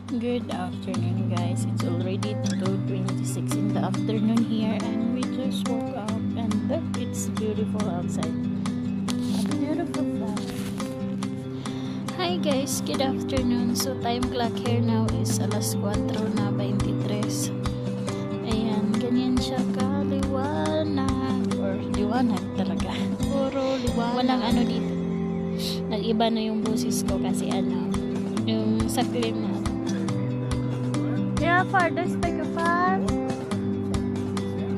Good afternoon, guys. It's already 2:26 in the afternoon here, and we just woke up. And look, it's beautiful outside. A beautiful flower. Hi, guys. Good afternoon. So, time clock here now is alas 4:23. Ayan, ganyan siya kaliwanag. Or liwanag talaga. Puro liwanag. Walang ano dito. Nag-iba na yung boses ko kasi yung sa claim na. Yeah, father's take a fan.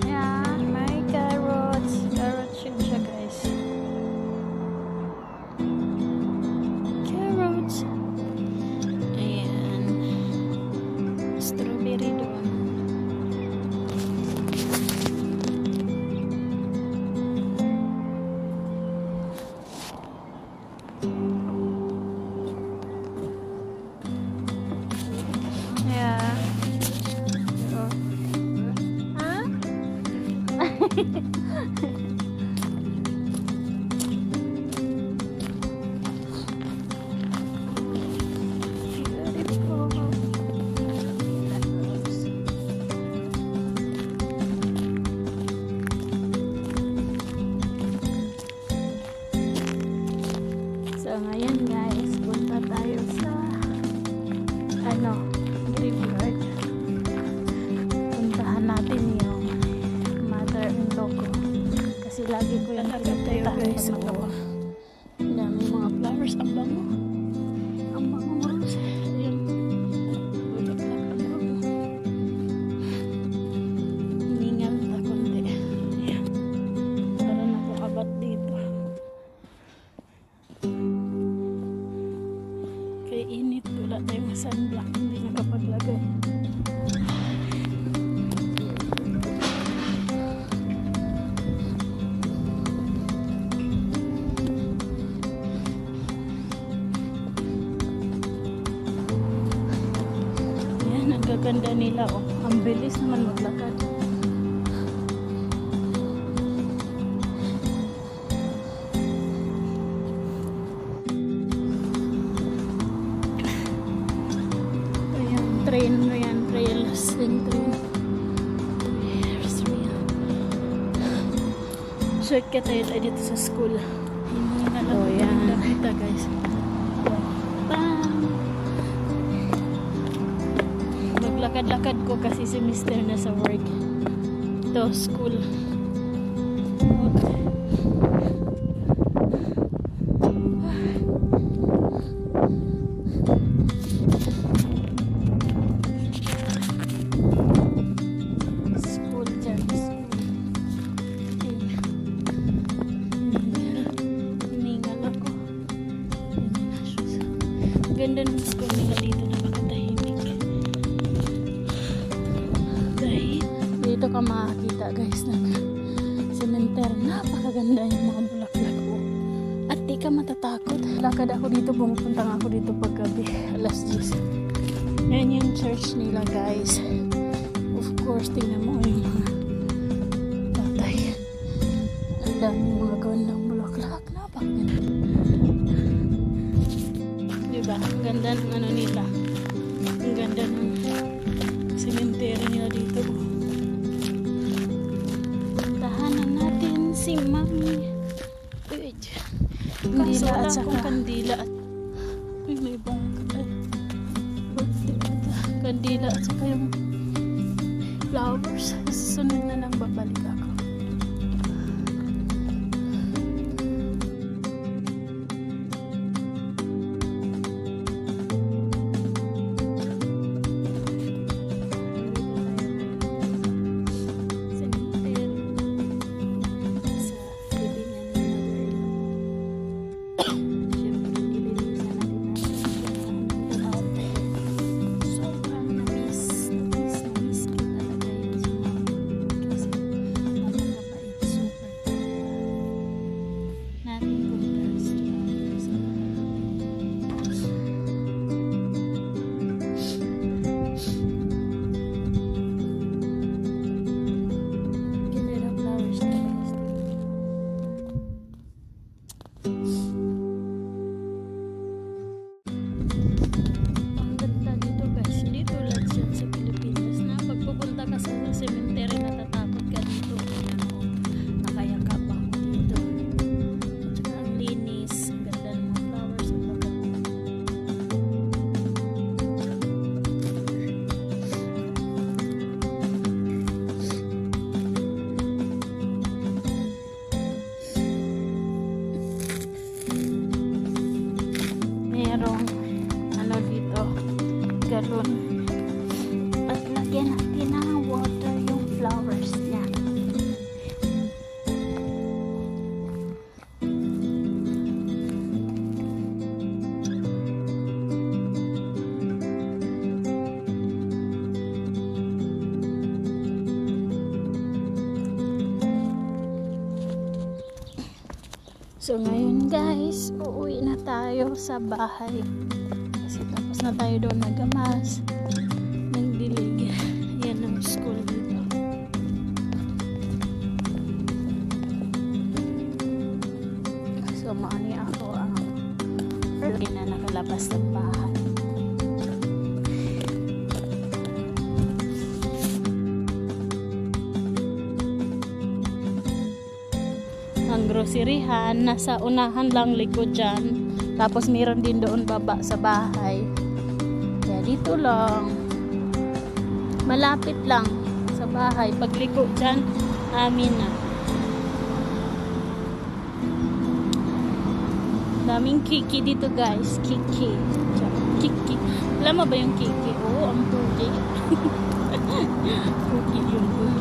Yeah, my carrots. Carrots yun siya, guys. Carrots. Ayan. Strawberry doon. Yeah. So ngayon, guys, punta tayo sa graveyard. Puntahan natin yung mother-in-law ko. Kasi lagi ko yung pinagpuntahan guys. Ang dami mga flowers. Ang bango. Ang bango mo. Ayan. Bulaklak. Ang bango. Hiningal na konti. Ayan. Para nakakabat dito. Kaya init. Wala tayong sunblock. Hindi nakapaglagay. Ang gaganda nila, oh. Ang bilis naman maglakad. Ayan, trail, sling train. There's real. Shortcut tayo dito sa school. Hindi na lang kita, guys. Lakad-lakad ko kasi semester na sa work. Ito, school. Okay. School dyan. Hiningal ako. Ganda ng school nila dito. Dito ka makakita, guys, ng cementer. Napakaganda yung mga bulaklak ko. At di ka matatakot. Lakad ako dito, pumupunta ako dito paggabi. Alas 10. Yan yung church nila, guys. Of course, tingnan mo yung mga patay. Ang daming mga gandang bulaklak. Napakaganda. Diba? Ang ganda ng ano nila. Ang ganda ng cemetery nila dito. Si Mami. Kandila at saka kandila at may bangka. Kandila at saka yung flowers. Sunod na lang babalik ako. foundation. At lagyan natin ng water yung flowers niya. So ngayon guys, uuwi na tayo sa bahay. Kasi tapos na tayo doon nagamas. Nagdilig. Yan ang school dito. So maani ako ang early na nakalabas ng bahay. Ang groceryhan nasa unahan lang, likod dyan, tapos meron din doon baba sa bahay. Kaya dito lang, malapit lang sa bahay. Pagliko dyan, amin na. Daming kiki dito guys, kiki. Kiki, alam mo ba yung kiki? Oo, ang pugi. Pugi yung pugi.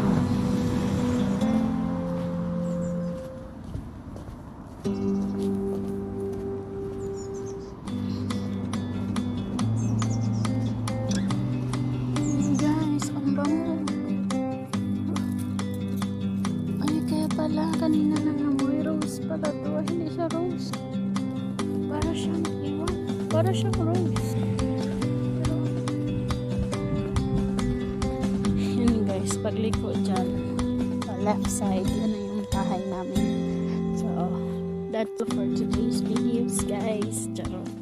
Kanina nang namoy rose pala to. Hindi siya rose. Para siyang iwan. Para siyang rose. Yun guys, pagliko dyan sa left side, yan na yung bahay namin. So, that's all for today's videos guys. Charot.